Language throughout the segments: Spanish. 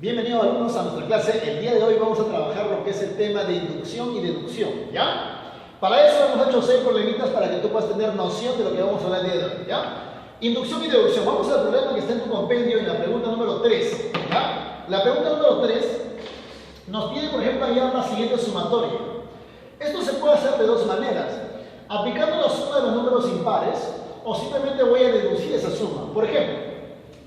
Bienvenidos alumnos a nuestra clase. El día de hoy vamos a trabajar lo que es el tema de inducción y deducción, ¿ya? Para eso hemos hecho 6 problemitas para que tú puedas tener noción de lo que vamos a hablar el día de hoy, ¿ya? Inducción y deducción. Vamos al problema que está en tu compendio en la pregunta número 3, ¿ya? La pregunta número 3 nos pide, por ejemplo, hallar la siguiente sumatoria. Esto se puede hacer de dos maneras: aplicando la suma de los números impares, o simplemente voy a deducir esa suma. Por ejemplo,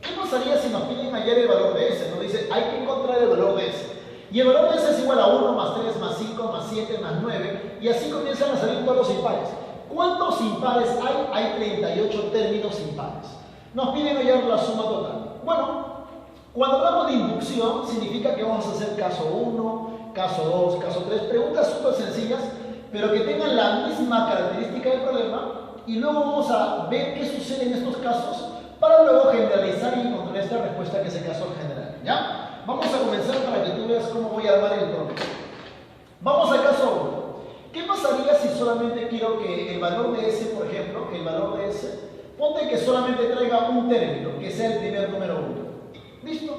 ¿qué pasaría si nos piden hallar el valor de S? Nos dice, hay que encontrar el valor de S. Y el valor de S es igual a 1, más 3, más 5, más 7, más 9. Y así comienzan a salir todos los impares. ¿Cuántos impares hay? Hay 38 términos impares. Nos piden hallar la suma total. Bueno, cuando hablamos de inducción, significa que vamos a hacer caso 1, caso 2, caso 3. Preguntas súper sencillas, pero que tengan la misma característica del problema. Y luego vamos a ver qué sucede en estos casos, para luego generalizar y encontrar esta respuesta que es el caso general, ¿ya? Vamos a comenzar para que tú veas cómo voy a armar el problema. Vamos al caso 1. ¿Qué pasaría si solamente quiero que el valor de S, por ejemplo, el valor de S, ponte que solamente traiga un término, que sea el primer número 1? ¿Listo?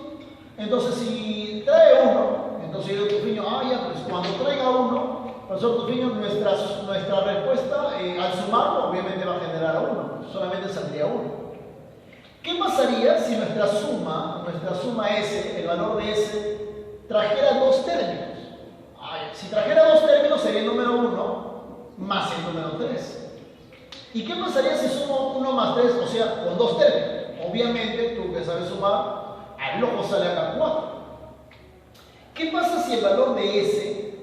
Entonces, si trae 1, entonces yo Tufiño, ya, pues cuando traiga 1, profesor Tufiño, nuestra respuesta al sumarlo, obviamente va a generar 1, solamente saldría 1. ¿Qué pasaría si nuestra suma S, el valor de S, trajera dos términos? Si trajera dos términos sería el número 1 más el número 3. ¿Y qué pasaría si sumo 1 más 3, o sea, con dos términos? Obviamente, tú que sabes sumar, al ojo sale acá 4. ¿Qué pasa si el valor de S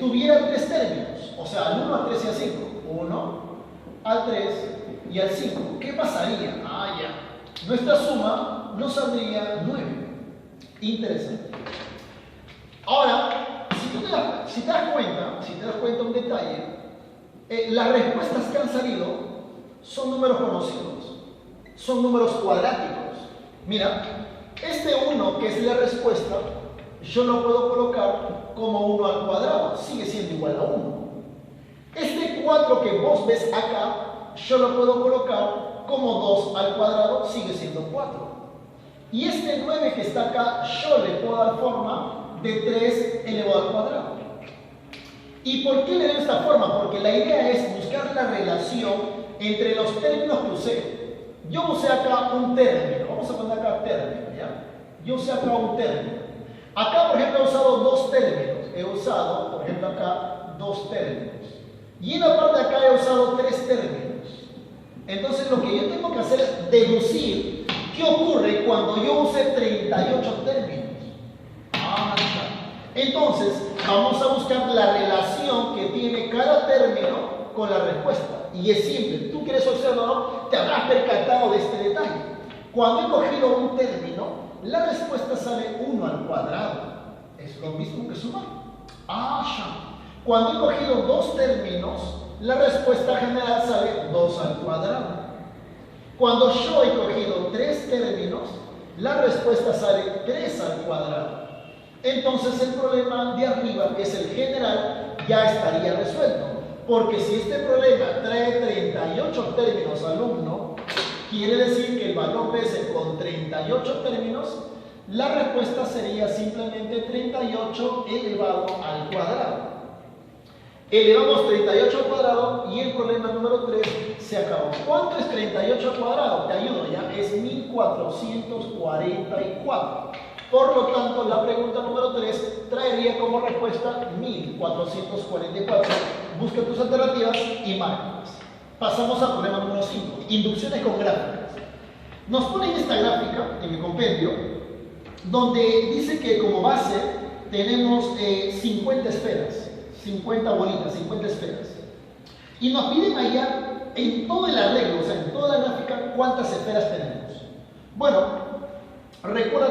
tuviera tres términos? O sea, al 1, al 3 y al 5. 1, al 3 y al 5. ¿Qué pasaría? Ya. Nuestra suma nos saldría 9. Interesante. Ahora, si te das cuenta un detalle, las respuestas que han salido son números conocidos, son números cuadráticos. Mira, este 1 que es la respuesta, yo lo puedo colocar como 1 al cuadrado, sigue siendo igual a 1. Este 4 que vos ves acá, yo lo puedo colocar como 2 al cuadrado, sigue siendo 4. Y este 9 que está acá, yo le puedo dar forma de 3 elevado al cuadrado. ¿Y por qué le doy esta forma? Porque la idea es buscar la relación entre los términos que usé. Yo usé acá un término, vamos a poner acá término, ¿ya? Yo usé acá un término. Acá, por ejemplo, he usado dos términos. He usado, por ejemplo, acá dos términos. Y en la parte de acá he usado tres términos. Entonces, lo que yo tengo que hacer es deducir qué ocurre cuando yo use 38 términos. Entonces, vamos a buscar la relación que tiene cada término con la respuesta. Y es simple. Tú que eres observador, te habrás percatado de este detalle. Cuando he cogido un término, la respuesta sale 1 al cuadrado. Es lo mismo que sumar. Cuando he cogido dos términos, la respuesta general sale 2 al cuadrado. Cuando yo he cogido tres términos, la respuesta sale 3 al cuadrado. Entonces el problema de arriba, que es el general, ya estaría resuelto. Porque si este problema trae 38 términos al 1, quiere decir que el valor de S con 38 términos, la respuesta sería simplemente 38 elevado al cuadrado. Elevamos 38 al cuadrado y el problema número 3 se acabó. ¿Cuánto es 38 al cuadrado? Te ayudo ya, es 1444. Por lo tanto, la pregunta número 3 traería como respuesta 1444. Busca tus alternativas y márcalas. Pasamos al problema número 5, inducciones con gráficas. Nos ponen esta gráfica en mi compendio, donde dice que como base tenemos 50 esferas. 50 bolitas, 50 esferas. Y nos piden hallar en todo el arreglo, o sea, en toda la gráfica, cuántas esferas tenemos. Bueno, recuerda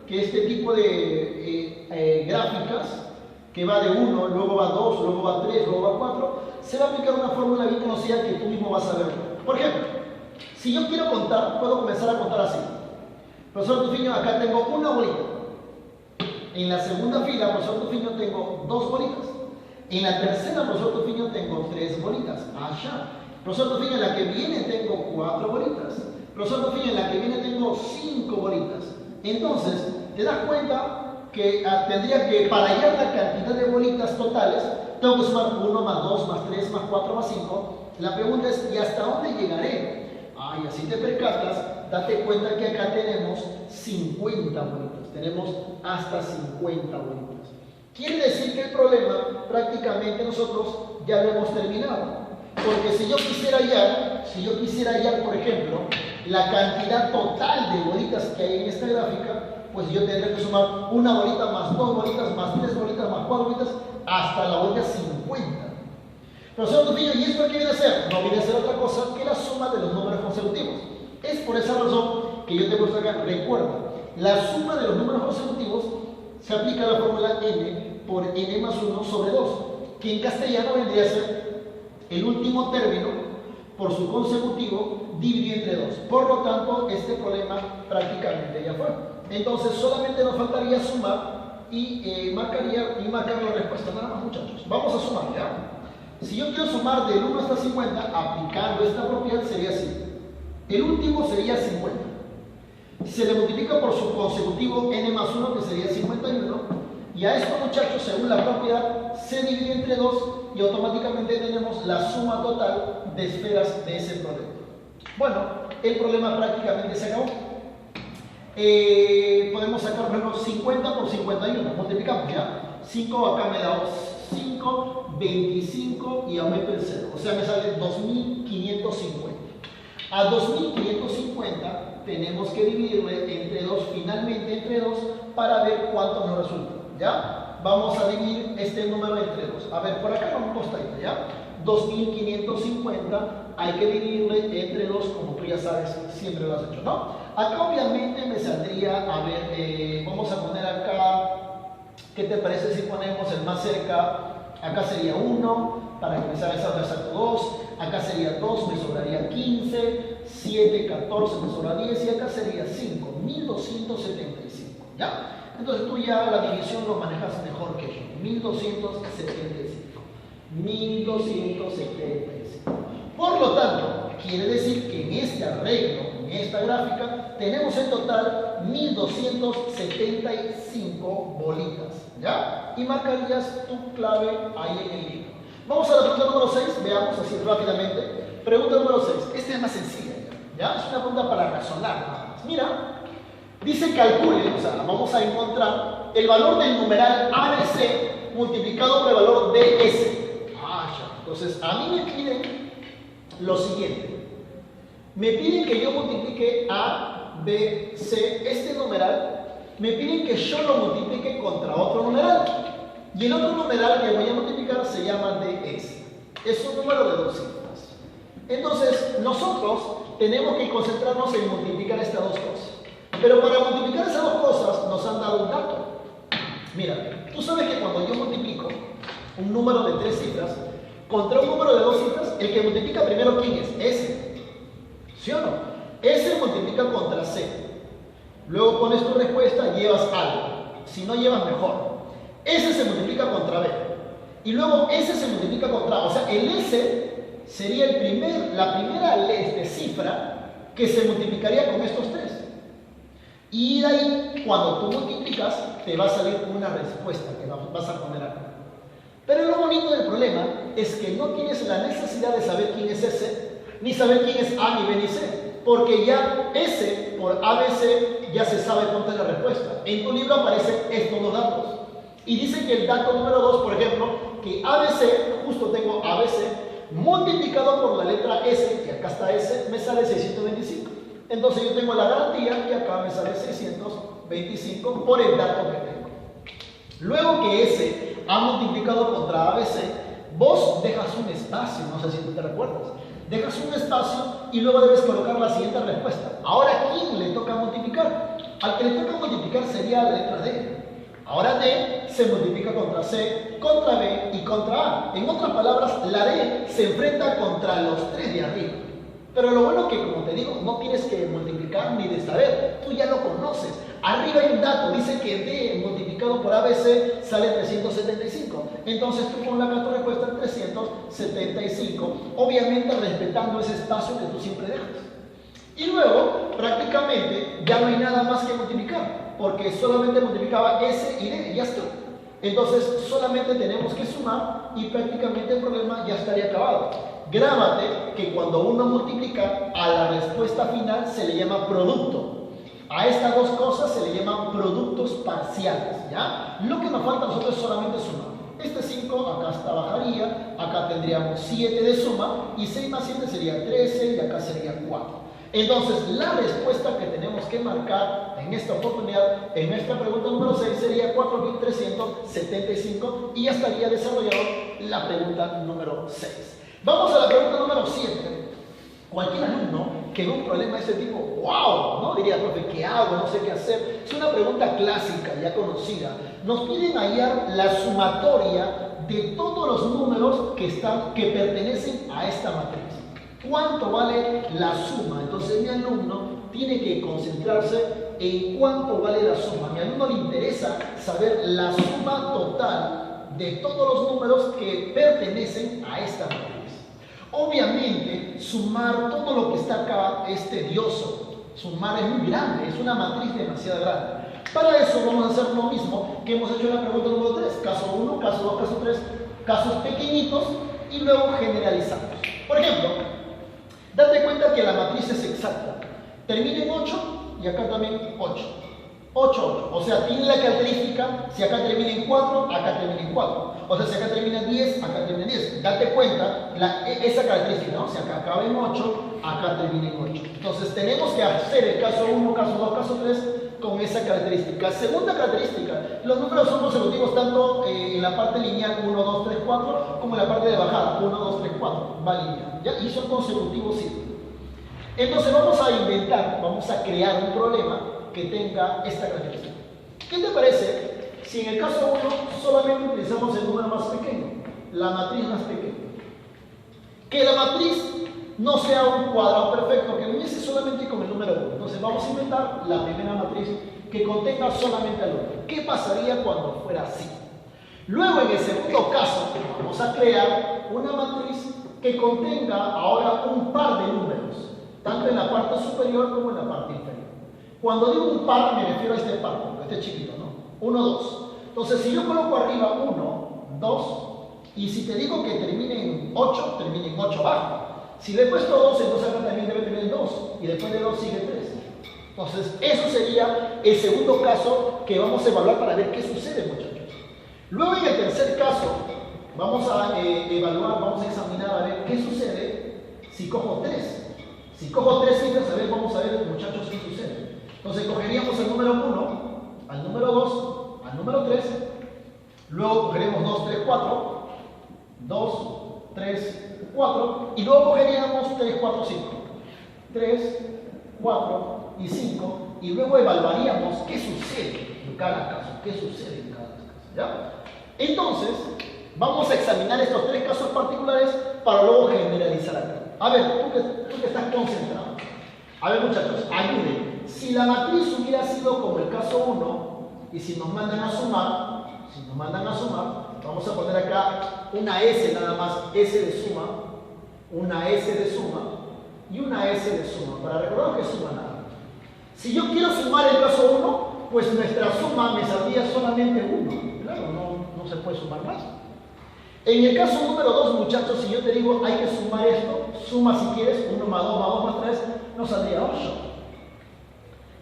que este tipo de gráficas, que va de 1, luego va 2, luego va 3, luego va 4, se va a aplicar una fórmula bien conocida que tú mismo vas a ver. Por ejemplo, si yo quiero contar, puedo comenzar a contar así. Profesor Tufiño, acá tengo una bolita. En la segunda fila, profesor Tufiño, tengo 2 bolitas. En la tercera, profesor Tufiño, tengo 3 bolitas. Profesor Tufiño, en la que viene tengo 4 bolitas. Profesor Tufiño, en la que viene tengo 5 bolitas. Entonces, te das cuenta que tendría que, para hallar la cantidad de bolitas totales, tengo que sumar 1 más 2 más 3 más 4 más 5. La pregunta es, ¿y hasta dónde llegaré? Y así te percatas, date cuenta que acá tenemos 50 bolitas. Tenemos hasta 50 bolitas. Quiere decir que el problema prácticamente nosotros ya lo hemos terminado. Porque si yo quisiera hallar, por ejemplo, la cantidad total de bolitas que hay en esta gráfica, pues yo tendría que sumar una bolita más 2 bolitas más 3 bolitas más 4 bolitas hasta la bolita 50. Pero señor Trujillo, ¿y esto qué viene a ser? No viene a ser otra cosa que la suma de los números consecutivos. Es por esa razón que yo te muestro acá. Recuerda, la suma de los números consecutivos se aplica a la fórmula n por n más 1 sobre 2, que en castellano vendría a ser el último término por su consecutivo dividido entre 2. Por lo tanto, este problema prácticamente ya fue. Entonces, solamente nos faltaría sumar y marcar la respuesta. Nada más, muchachos. Vamos a sumar, ¿ya? Si yo quiero sumar del 1 hasta 50, aplicando esta propiedad, sería así. El último sería 50. Se le multiplica por su consecutivo n más 1, que sería 51. Y a esto, muchachos, según la propiedad, se divide entre 2 y automáticamente tenemos la suma total de esferas de ese problema. Bueno, el problema prácticamente se acabó. Podemos sacar, por ejemplo, 50 por 51. Multiplicamos, ¿ya? 5 acá me da 5, 25 y aumento el 0. O sea, me sale 2550. A 2550 tenemos que dividirle entre 2, finalmente entre 2, para ver cuánto nos resulta. ¿Ya? Vamos a dividir este número entre 2. A ver, por acá vamos a costadito, ¿ya? 2550 hay que dividirle entre 2, como tú ya sabes, siempre lo has hecho, ¿no? Acá obviamente me saldría, a ver, vamos a poner acá, ¿qué te parece si ponemos el más cerca? Acá sería 1, para que me salga exacto 2, acá sería 2, me sobraría 15, 7, 14, me sobra 10, y acá sería 5, 1275, ¿ya? Entonces tú ya la división lo manejas mejor que yo. 1275. 1275. Por lo tanto, quiere decir que en este arreglo, en esta gráfica, tenemos en total 1275 bolitas. ¿Ya? Y marcarías tu clave ahí en el libro. Vamos a la pregunta número 6. Veamos así rápidamente. Pregunta número 6. Esta es más sencilla. ¿Ya? Es una pregunta para razonar nada más. Mira. Dice calcule, o sea, vamos a encontrar el valor del numeral ABC multiplicado por el valor DS. Entonces, a mí me piden lo siguiente. Me piden que yo multiplique A, B, C, este numeral. Me piden que yo lo multiplique contra otro numeral. Y el otro numeral que voy a multiplicar se llama DS. Es un número de 2 cifras. Entonces, nosotros tenemos que concentrarnos en multiplicar estas dos cosas. Pero para multiplicar esas dos cosas nos han dado un dato. Mira, tú sabes que cuando yo multiplico un número de 3 cifras contra un número de 2 cifras, el que multiplica primero, ¿quién es? S. ¿Sí o no? S multiplica contra C. Luego pones tu respuesta, llevas algo. Si no llevas, mejor. S se multiplica contra B. Y luego S se multiplica contra A. O sea, el S sería la primera cifra que se multiplicaría con estos 3. Y de ahí, cuando tú multiplicas, te va a salir una respuesta que vas a poner acá. Pero lo bonito del problema es que no tienes la necesidad de saber quién es S, ni saber quién es A, ni B, ni C. Porque ya S por ABC ya se sabe cuánta es la respuesta. En tu libro aparecen estos dos datos. Y dice que el dato número 2, por ejemplo, que ABC, justo tengo ABC, multiplicado por la letra S, y acá está S, me sale 625. Entonces yo tengo la garantía que acá me sale 625 por el dato que tengo. Luego que S ha multiplicado contra ABC, vos dejas un espacio, no sé si tú te recuerdas. Dejas un espacio y luego debes colocar la siguiente respuesta. Ahora, ¿a quién le toca multiplicar? Al que le toca multiplicar sería la letra D. Ahora D se multiplica contra C, contra B y contra A. En otras palabras, la D se enfrenta contra los 3 de arriba. Pero lo bueno es que, como te digo, no tienes que multiplicar ni de saber, tú ya lo conoces. Arriba hay un dato, dice que D multiplicado por ABC sale 375. Entonces tú pon acá tu respuesta 375, obviamente respetando ese espacio que tú siempre dejas. Y luego, prácticamente, ya no hay nada más que multiplicar, porque solamente multiplicaba S y D y ya está. Entonces, solamente tenemos que sumar y prácticamente el problema ya estaría acabado. Grábate que cuando uno multiplica, a la respuesta final se le llama producto. A estas dos cosas se le llaman productos parciales, ¿ya? Lo que nos falta a nosotros es solamente sumar. Este 5 acá hasta bajaría, acá tendríamos 7 de suma, y 6 más 7 sería 13, y acá sería 4. Entonces, la respuesta que tenemos que marcar en esta oportunidad, en nuestra pregunta número 6, sería 4.375, y ya estaría desarrollado la pregunta número 6. Vamos a la pregunta número 7. Cualquier alumno que ve un problema de este tipo, wow, ¿no? Diría, profe, ¿qué hago? No sé qué hacer. Es una pregunta clásica, ya conocida. Nos piden hallar la sumatoria de todos los números que pertenecen a esta matriz. ¿Cuánto vale la suma? Entonces mi alumno tiene que concentrarse en cuánto vale la suma. A mi alumno le interesa saber la suma total de todos los números que pertenecen a esta matriz. Obviamente, sumar todo lo que está acá es tedioso. Sumar es muy grande, es una matriz demasiado grande. Para eso vamos a hacer lo mismo que hemos hecho en la pregunta número 3. Caso 1, caso 2, caso 3, casos pequeñitos y luego generalizamos. Por ejemplo, date cuenta que la matriz es exacta. Termina en 8 y acá también 8. 8, 8. O sea, tiene la característica, si acá termina en 4, acá termina en 4. O sea, si acá termina en 10, acá termina en 10. Date cuenta, esa característica, ¿no? Si acá acaba en 8, acá termina en 8. Entonces, tenemos que hacer el caso 1, caso 2, caso 3 con esa característica. Segunda característica, los números son consecutivos tanto en la parte lineal 1, 2, 3, 4, como en la parte de bajada 1, 2, 3, 4. Va lineal, ¿ya? Y son consecutivos siempre. Entonces, vamos a inventar, vamos a crear un problema que tenga esta característica. ¿Qué te parece si en el caso 1 solamente utilizamos el número más pequeño, la matriz más pequeña? Que la matriz no sea un cuadrado perfecto, que empiece solamente con el número 1. Entonces vamos a inventar la primera matriz que contenga solamente al 1. ¿Qué pasaría cuando fuera así? Luego, en el segundo caso, vamos a crear una matriz que contenga ahora un par de números, tanto en la parte superior como en la parte inferior. Cuando digo un par, me refiero a este par, este chiquito, ¿no? 1, 2. Entonces, si yo coloco arriba 1, 2, y si te digo que termine en 8, termine en 8 abajo. Si le he puesto 2, entonces acá también debe tener 2, y después de 2 sigue 3. Entonces, eso sería el segundo caso que vamos a evaluar para ver qué sucede, muchachos. Luego, en el tercer caso, vamos a evaluar, vamos a examinar a ver qué sucede si cojo 3. Si cojo 3 cifras, vamos a ver, muchachos, qué sucede. Entonces cogeríamos el número 1, al número 2, al número 3, luego cogeríamos 2, 3, 4, 2, 3, 4, y luego cogeríamos 3, 4, 5. 3, 4 y 5, y luego evaluaríamos qué sucede en cada caso, qué sucede en cada caso, ¿ya? Entonces, vamos a examinar estos 3 casos particulares para luego generalizar acá. A ver, tú que estás concentrado. A ver, muchachos, ayuden. Si la matriz hubiera sido como el caso 1, y si nos mandan a sumar, vamos a poner acá una S nada más, S de suma, una S de suma y una S de suma, para recordar que suma nada. Si yo quiero sumar el caso 1, pues nuestra suma me saldría solamente 1. Claro, no se puede sumar más. En el caso número 2, muchachos, si yo te digo hay que sumar esto, suma si quieres, 1 más 2 más 2 más 3, nos saldría 8.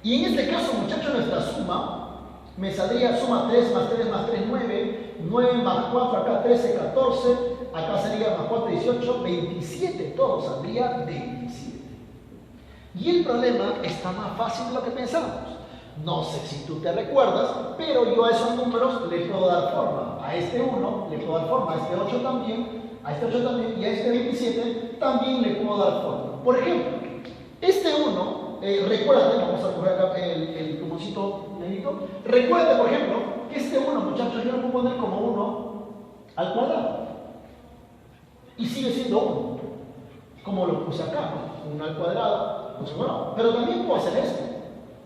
Y en este caso, muchachos, nuestra suma me saldría suma 3 más 3 más 3, 9, 9 más 4, acá 13, 14, acá sería más 4, 18, 27, todo saldría 27. Y el problema está más fácil de lo que pensábamos. No sé si tú te recuerdas, pero yo a esos números les puedo dar forma. A este 1 le puedo dar forma, a este 8 también, a este 8 también, y a este 27 también le puedo dar forma. Por ejemplo, este 1, recuérdate, vamos a coger acá el plumoncito negrito. Recuérdate, por ejemplo, que este 1, muchachos, yo lo puedo poner como 1 al cuadrado. Y sigue siendo 1. Como lo puse acá, ¿no? 1 al cuadrado, pues bueno, pero también puedo hacer esto.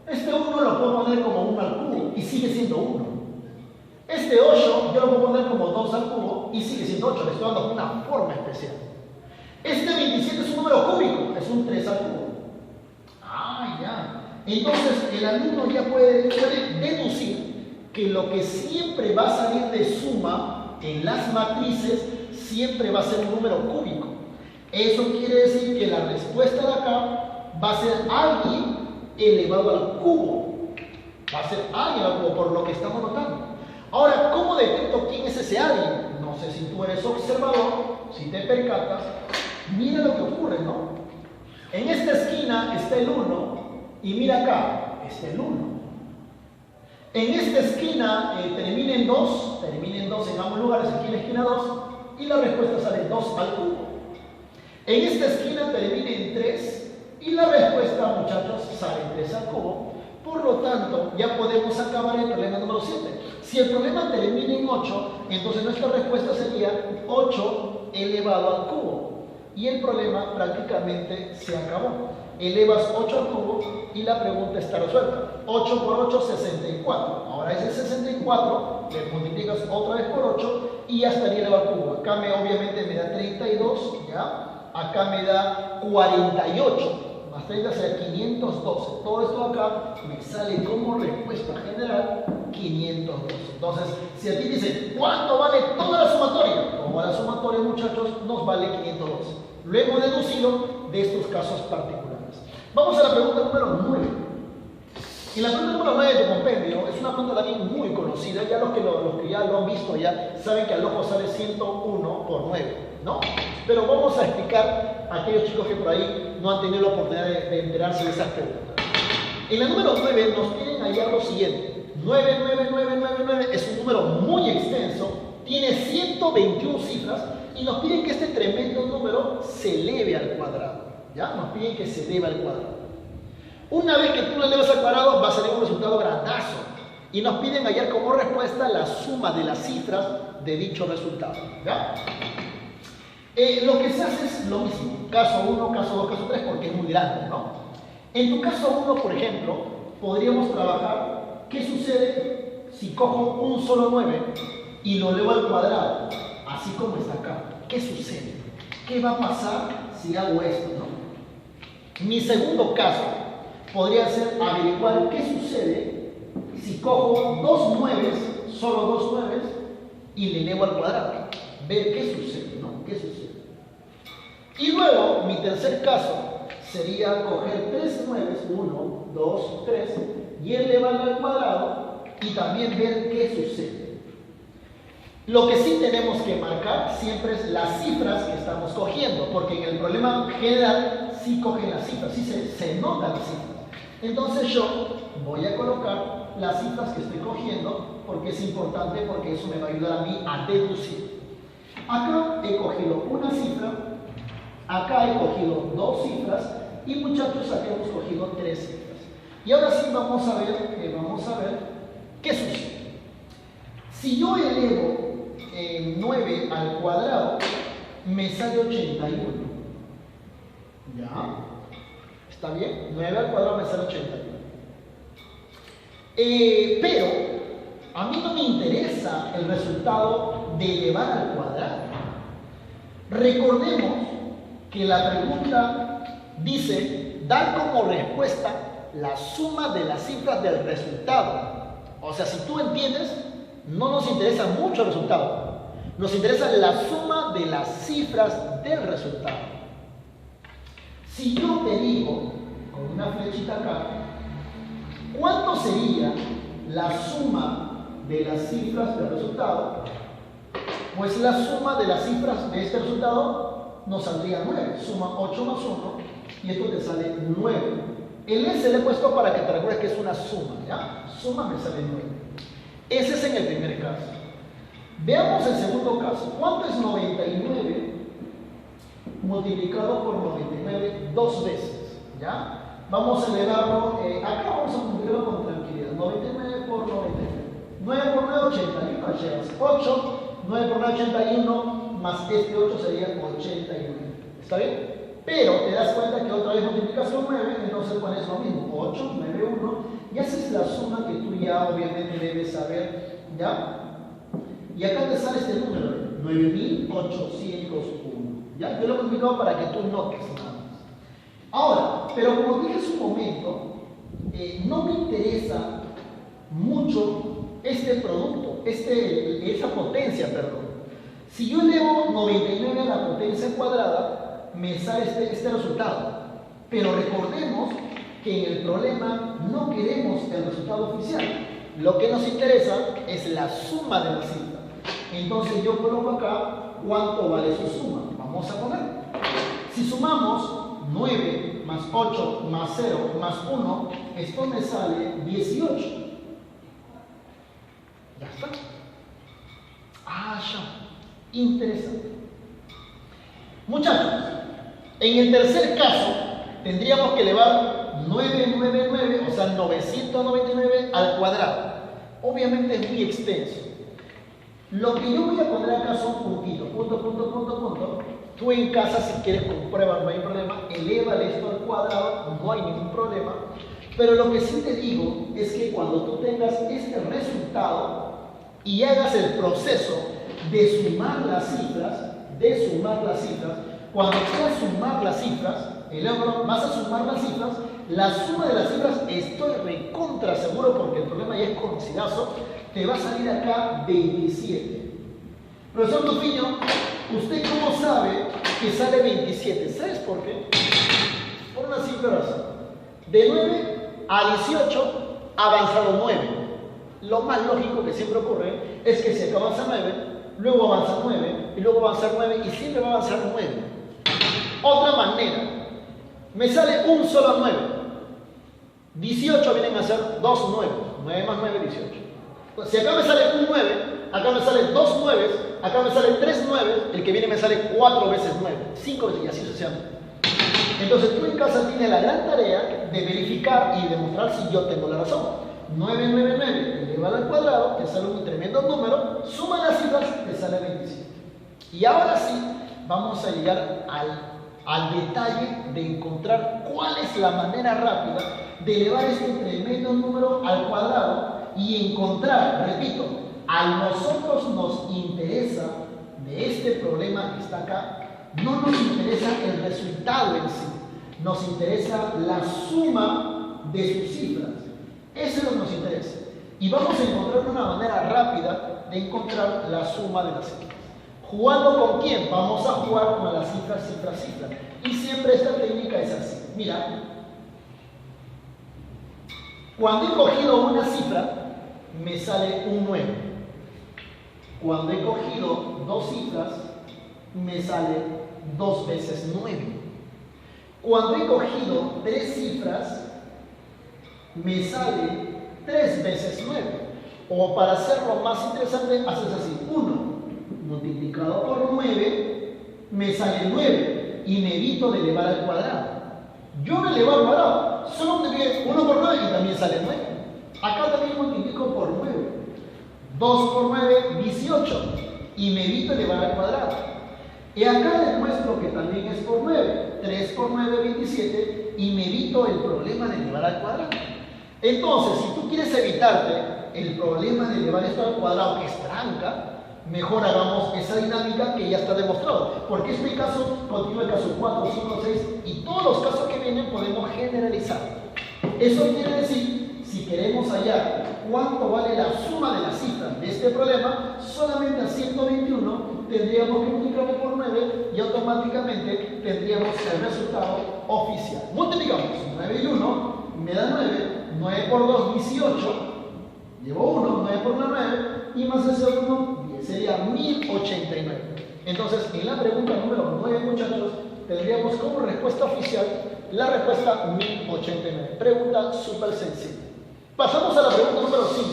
Este 1 lo puedo poner como 1 al cubo y sigue siendo 1. Este 8 yo lo puedo poner como 2 al cubo y sigue siendo 8. Le estoy dando una forma especial. Este 27 es un número cúbico, es un 3 al cubo. Entonces el alumno ya puede deducir que lo que siempre va a salir de suma en las matrices siempre va a ser un número cúbico. Eso quiere decir que la respuesta de acá va a ser alguien elevado al cubo. Va a ser alguien al cubo, por lo que estamos notando. Ahora, ¿cómo detecto quién es ese alguien? No sé si tú eres observador, si te percatas. Mira lo que ocurre, ¿no? En esta esquina está el 1 y mira acá, está el 1. En esta esquina termina en 2 en ambos lugares, aquí en la esquina 2, y la respuesta sale 2 al cubo. En esta esquina termina en 3 y la respuesta, muchachos, sale 3 al cubo. Por lo tanto, ya podemos acabar el problema número 7. Si el problema termina en 8, entonces nuestra respuesta sería 8 elevado al cubo. Y el problema prácticamente se acabó. Elevas 8 al cubo y la pregunta está resuelta. 8 por 8, 64. Ahora ese 64 le multiplicas otra vez por 8 y ya estaría elevado al cubo. Acá obviamente me da 32, ¿ya? Acá me da 48. Más 30 será 512. Todo esto acá me sale como respuesta general 512. Entonces, si a ti dice, ¿cuánto vale toda la sumatoria? Toda la sumatoria, muchachos, nos vale 512. Lo hemos deducido de estos casos particulares. Vamos a la pregunta número 9. Y la pregunta número 9 de tu compendio es una pregunta también muy conocida. Ya los que ya lo han visto ya saben que al ojo sale 101 por 9, ¿no? Pero vamos a explicar a aquellos chicos que por ahí no han tenido la oportunidad de enterarse de esas preguntas. En la número 9 nos piden hallar lo siguiente. 9 es un número muy extenso, tiene 121 cifras y nos piden que este tremendo número se eleve al cuadrado. ¿Ya? Nos piden que se eleve al cuadrado. Una vez que tú lo elevas al cuadrado va a salir un resultado grandazo y nos piden hallar como respuesta la suma de las cifras de dicho resultado. ¿Ya? Lo que se hace es lo mismo, caso 1, caso 2, caso 3, porque es muy grande, ¿no? En tu caso 1, por ejemplo, podríamos trabajar qué sucede si cojo un solo 9 y lo elevo al cuadrado, así como está acá. ¿Qué sucede? ¿Qué va a pasar si hago esto, no? Mi segundo caso podría ser averiguar qué sucede si cojo dos 9, solo dos 9, y le elevo al cuadrado. Ver qué sucede, ¿no? ¿Qué sucede? Y luego, mi tercer caso sería coger 3 9, 1, 2, 3, y elevarlo al cuadrado y también ver qué sucede. Lo que sí tenemos que marcar siempre es las cifras que estamos cogiendo, porque en el problema general sí cogen las cifras, sí se notan las cifras. Entonces yo voy a colocar las cifras que estoy cogiendo, porque es importante, porque eso me va a ayudar a mí a deducir. Acá he cogido una cifra, acá he cogido dos cifras, y muchachos, acá hemos cogido 3 cifras. Y ahora sí vamos a ver qué sucede. Si yo elevo 9 al cuadrado, me sale 81. ¿Ya? ¿Está bien? 9 al cuadrado me sale 81. Pero a mí no me interesa el resultado de elevar al cuadrado. Recordemos que la pregunta dice dar como respuesta la suma de las cifras del resultado. O sea, si tú entiendes, no nos interesa mucho el resultado. Nos interesa la suma de las cifras del resultado. Si yo te digo, con una flechita acá, ¿cuánto sería la suma de las cifras del resultado? Pues la suma de las cifras de este resultado nos saldría 9. Suma 8 más 1 y esto te sale 9. El S le he puesto para que te recuerdes que es una suma, ¿ya? Suma me sale 9. Ese es en el primer caso. Veamos el segundo caso. ¿Cuánto es 99 multiplicado por 99 dos veces? ¿Ya? Vamos a elevarlo, acá vamos a multiplicarlo con tranquilidad. 99 por 99. 9 por 9, 81. Llevas 8. 9 por 9, 81. Más este 8 sería 81. ¿Está bien? Pero te das cuenta que otra vez multiplicas con 9, entonces pones lo mismo. 8, 9, 1. Y haces la suma que tú ya obviamente debes saber. ¿Ya? Y acá te sale este número, 9801. ¿Ya? Yo lo he multiplicado para que tú notes nada más. Ahora, pero como dije hace un momento, no me interesa mucho este producto, esa potencia, perdón. Si yo elevo 99 a la potencia cuadrada, me sale este resultado. Pero recordemos que en el problema no queremos el resultado oficial. Lo que nos interesa es la suma de las cifras. Entonces yo coloco acá cuánto vale su suma. Vamos a poner. Si sumamos 9 más 8 más 0 más 1, esto me sale 18. Ya está. Ah, ya. Interesante. Muchachos, en el tercer caso tendríamos que elevar 999, o sea 999 al cuadrado. Obviamente es muy extenso. Lo que yo voy a poner acá son puntitos, punto. Tú en casa, si quieres comprueba, no hay problema, elévale esto al cuadrado, no hay ningún problema. Pero lo que sí te digo es que cuando tú tengas este resultado y hagas el proceso de sumar las cifras, cuando quieras sumar las cifras, vas a sumar las cifras, la suma de las cifras, estoy recontra seguro porque el problema ya es conocidazo, te va a salir acá 27. Profesor Tufiño, ¿usted cómo sabe que sale 27? ¿Sabes por qué? Por una simple razón. De 9 a 18 ha avanzado 9. Lo más lógico que siempre ocurre es que si acá avanza 9, luego avanza 9, y luego avanza 9, y siempre va a avanzar 9. Otra manera, me sale un solo 9. 18 vienen a ser 2 9. 9 más 9, 18. Si acá me sale un 9, acá me sale 2 9, acá me sale 3 9, el que viene me sale 4 veces 9, 5 veces y así sucesivamente. Entonces tú en casa tienes la gran tarea de verificar y demostrar si yo tengo la razón. 999 elevado al cuadrado, te sale un tremendo número, suma las cifras, te sale 27. Y ahora sí, vamos a llegar al detalle de encontrar cuál es la manera rápida de elevar este tremendo número al cuadrado y encontrar, repito, a nosotros nos interesa de este problema que está acá, no nos interesa el resultado en sí, nos interesa la suma de sus cifras. Eso es lo que nos interesa. Y vamos a encontrar una manera rápida de encontrar la suma de las cifras. ¿Jugando con quién? Vamos a jugar con las cifras. Y siempre esta técnica es así. Mira, cuando he cogido una cifra, me sale un 9. Cuando he cogido dos cifras, me sale 2 veces 9. Cuando he cogido 3 cifras, me sale 3 veces 9. O para hacerlo más interesante, haces así: 1 multiplicado por 9, me sale 9. Y me evito de elevar al cuadrado. Yo me elevo al cuadrado, solo multiplico 1 por 9 y también sale 9. Acá también multiplico por 9. 2 por 9, 18. Y me evito elevar al cuadrado. Y acá demuestro que también es por 9. 3 por 9, 27. Y me evito el problema de elevar al cuadrado. Entonces, si tú quieres evitarte el problema de elevar esto al cuadrado, que es tranca, mejor hagamos esa dinámica que ya está demostrado. Porque este caso continúa el caso 4, 5, 6 y todos los casos que vienen podemos generalizar. Eso quiere decir, si queremos hallar cuánto vale la suma de las cifras de este problema, solamente a 121 tendríamos que multiplicarlo por 9 y automáticamente tendríamos el resultado oficial. Multiplicamos 9 y 1, me da 9, 9 por 2, 18, llevo 1, 9 por 1, 9, y más ese 1, sería 1089. Entonces, en la pregunta número 9, muchachos, tendríamos como respuesta oficial la respuesta 1089. Pregunta súper sencilla. Pasamos a la pregunta número 5.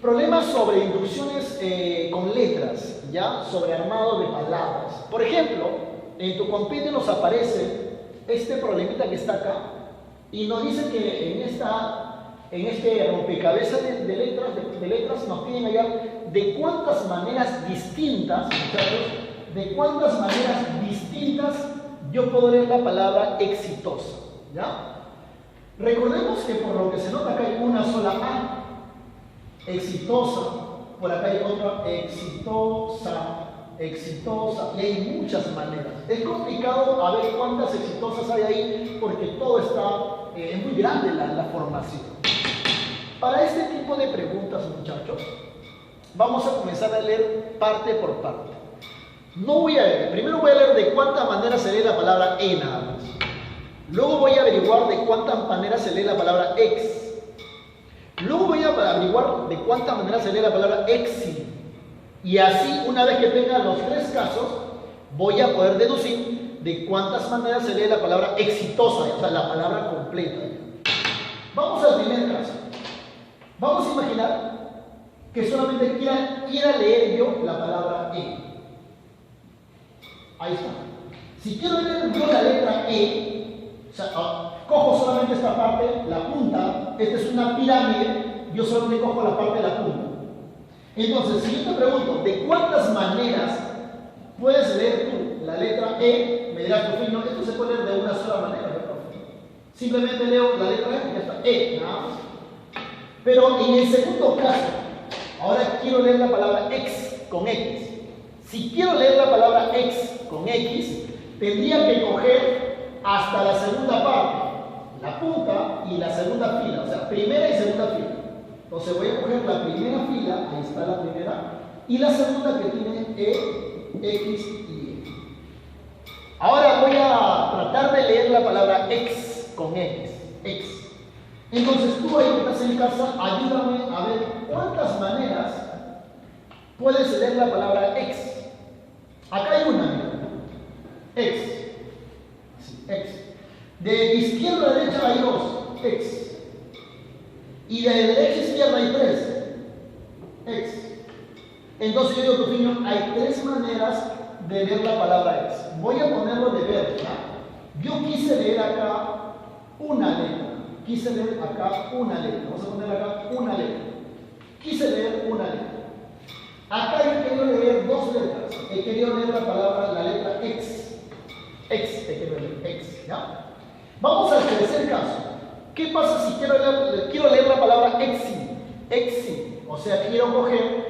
Problemas sobre inducciones con letras, ¿ya? Sobre armado de palabras. Por ejemplo, en tu compendio nos aparece este problemita que está acá y nos dice que en este rompecabezas de letras nos piden hallar de cuántas maneras distintas, muchachos, de cuántas maneras distintas yo puedo leer la palabra exitosa, ¿ya? Recordemos que por lo que se nota acá hay una sola A, exitosa, por acá hay otra, exitosa, y hay muchas maneras. Es complicado a ver cuántas exitosas hay ahí porque todo está es muy grande la formación. Para este tipo de preguntas, muchachos, vamos a comenzar a leer parte por parte. No voy a leer, primero voy a leer de cuántas maneras se lee la palabra e nada más. Luego voy a averiguar de cuántas maneras se lee la palabra ex. Luego voy a averiguar de cuántas maneras se lee la palabra exi. Y así, una vez que tenga los tres casos, voy a poder deducir de cuántas maneras se lee la palabra exitosa, o sea, la palabra completa. Vamos al primer caso. Vamos a imaginar que solamente quiera leer yo la palabra E. Ahí está. Si quiero leer yo la letra E, o sea, cojo solamente esta parte, la punta, esta es una pirámide, yo solamente cojo la parte de la punta. Entonces, si yo te pregunto, ¿de cuántas maneras puedes leer tú la letra E? Me dirás, Rufino, esto se puede leer de una sola manera, ¿verdad? Simplemente leo la letra E y ya está, E, nada más. Pero en el segundo caso, ahora quiero leer la palabra ex con X. Si quiero leer la palabra ex con X, tendría que coger hasta la segunda parte, la punta y la segunda fila, o sea, primera y segunda fila. Entonces voy a coger la primera fila, ahí está la primera, y la segunda que tiene E, X y Y. Ahora voy a tratar de leer la palabra ex con X, ex. Entonces tú ahí que estás en casa, ayúdame a ver cuántas maneras puedes leer la palabra ex. Acá hay una, mira. Ex. Sí, ex. De izquierda a derecha hay dos, ex. Y de derecha a izquierda hay tres, ex. Entonces yo digo, Rufino, hay tres maneras de leer la palabra ex. Voy a ponerlo de verde. Yo quise leer acá una letra. Quise leer acá una letra. Vamos a poner acá una letra. Quise leer una letra. Acá yo he querido leer dos letras. He querido leer la palabra, la letra ex. Ex, he querido leer ex. ¿Ya? Vamos al tercer caso. ¿Qué pasa si quiero leer la palabra exi? Exi. O sea, quiero coger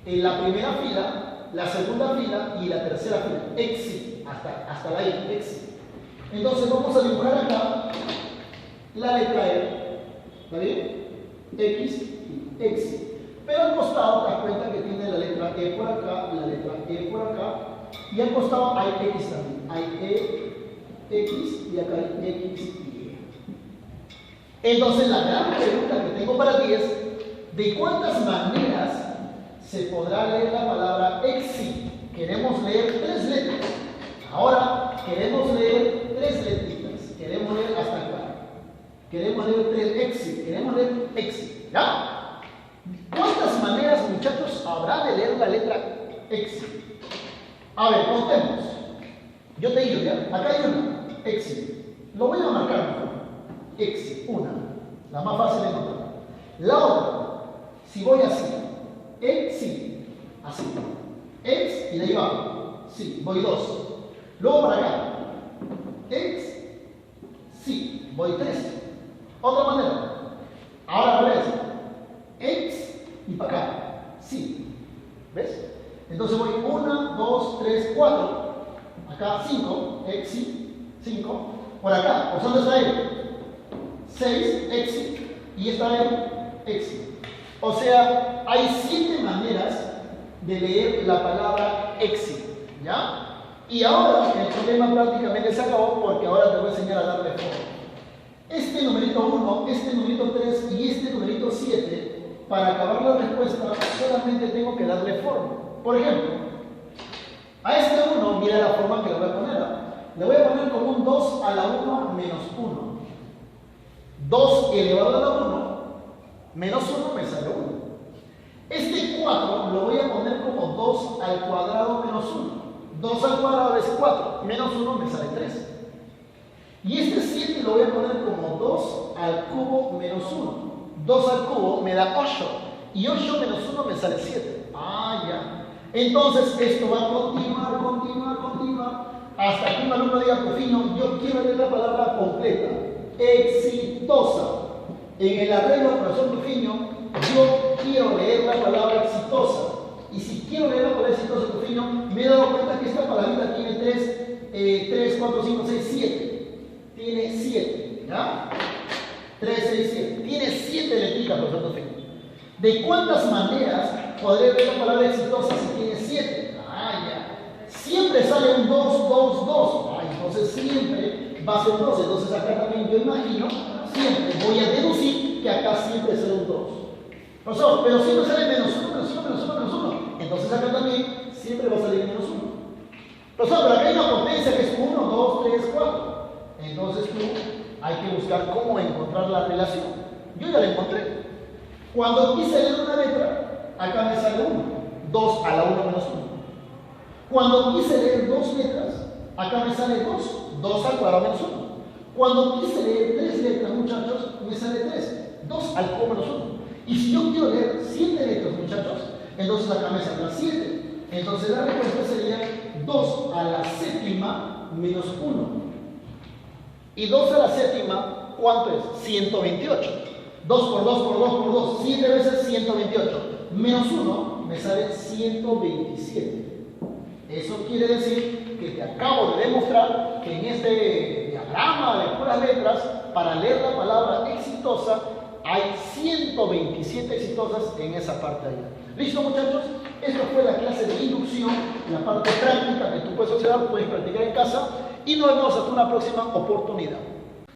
la primera fila, la segunda fila y la tercera fila. Exi. Hasta la I. Exi. Entonces vamos a dibujar acá la letra E. ¿Está bien? X y X. Pero al costado te das cuenta que tiene la letra E por acá, la letra E por acá. Y al costado hay X también. Hay E, X y acá hay X y Y. Entonces la gran pregunta que tengo para ti es: ¿de cuántas maneras se podrá leer la palabra exi? Queremos leer tres letras. Ahora queremos leer tres letritas. Queremos leer hasta acá. Queremos leer tres exi. Queremos leer exi. ¿Ya? ¿Cuántas maneras, muchachos, habrá de leer la letra exi? A ver, contemos. Yo te digo, ¿ya? Acá hay una, exi. Lo voy a marcar mejor. Exi, una. La más fácil de encontrar. La otra, si voy así, exi, así. Ex y de ahí va. Sí, voy dos. Luego para acá. Ex, sí, voy tres. Otra manera. Ahora al revés. Ex y para acá. Sí. ¿Ves? Entonces voy 1, 2, 3, 4. Acá 5. Exi. 5. Por acá. ¿Por dónde está él? 6. Exi. Y está él. Exi. O sea, hay 7 maneras de leer la palabra exi. ¿Ya? Y ahora el problema prácticamente se acabó porque ahora te voy a enseñar a darle forma. Este numerito 1, este numerito 3 y este numerito 7, para acabar la respuesta solamente tengo que darle forma. Por ejemplo, a este 1, mira la forma que le voy a poner. Le voy a poner como un 2 a la 1 menos 1. 2 elevado a la 1 menos 1 me sale 1. Este 4 lo voy a poner como 2 al cuadrado menos 1. 2 al cuadrado es 4, menos 1 me sale 3. Y este 7 lo voy a poner como 2 al cubo menos 1. 2 al cubo me da 8. Y 8 menos 1 me sale 7. Ah, ya. Entonces esto va a continuar, continuar, continuar. Hasta que un alumno diga, Rufino, yo quiero leer la palabra completa. Exitosa. En el arreglo, profesor Rufino, yo quiero leer la palabra exitosa. Y si quiero leer la palabra exitosa, Rufino, me he dado cuenta que esta palabrita tiene 3, 4, 5, 6, 7. Tiene 7. ¿Ya? concepto fino. ¿De cuántas maneras podré ver la palabra exitosa si tiene 7? Ah, ya. Siempre sale un 2, 2, 2. Ah, entonces siempre va a ser un 2. Entonces acá también yo imagino, siempre voy a deducir que acá siempre será un 2. Profesor, pero siempre sale menos 1, menos 1, menos 1, menos 1. Entonces acá también siempre va a salir menos 1. Profesor, pero acá hay una potencia que es 1, 2, 3, 4. Entonces tú hay que buscar cómo encontrar la relación. Yo ya la encontré. Cuando quise leer una letra, acá me sale 1. 2 a la 1 menos 1. Cuando quise leer 2 letras, acá me sale 2. 2 al cuadrado menos 1. Cuando quise leer 3 letras, muchachos, me sale 3. 2 al cubo menos 1. Y si yo quiero leer 7 letras, muchachos, entonces acá me saldrá 7. Entonces la respuesta sería 2 a la séptima menos 1. Y 2 a la séptima, ¿cuánto es? 128. 2 por 2 por 2 por 2, 7 veces 128. Menos 1 me sale 127. Eso quiere decir que te acabo de demostrar que en este diagrama de puras letras, para leer la palabra exitosa, hay 127 exitosas en esa parte allá. ¿Listo, muchachos? Esta fue la clase de inducción, la parte práctica que tú puedes observar, puedes practicar en casa y nos vemos hasta una próxima oportunidad.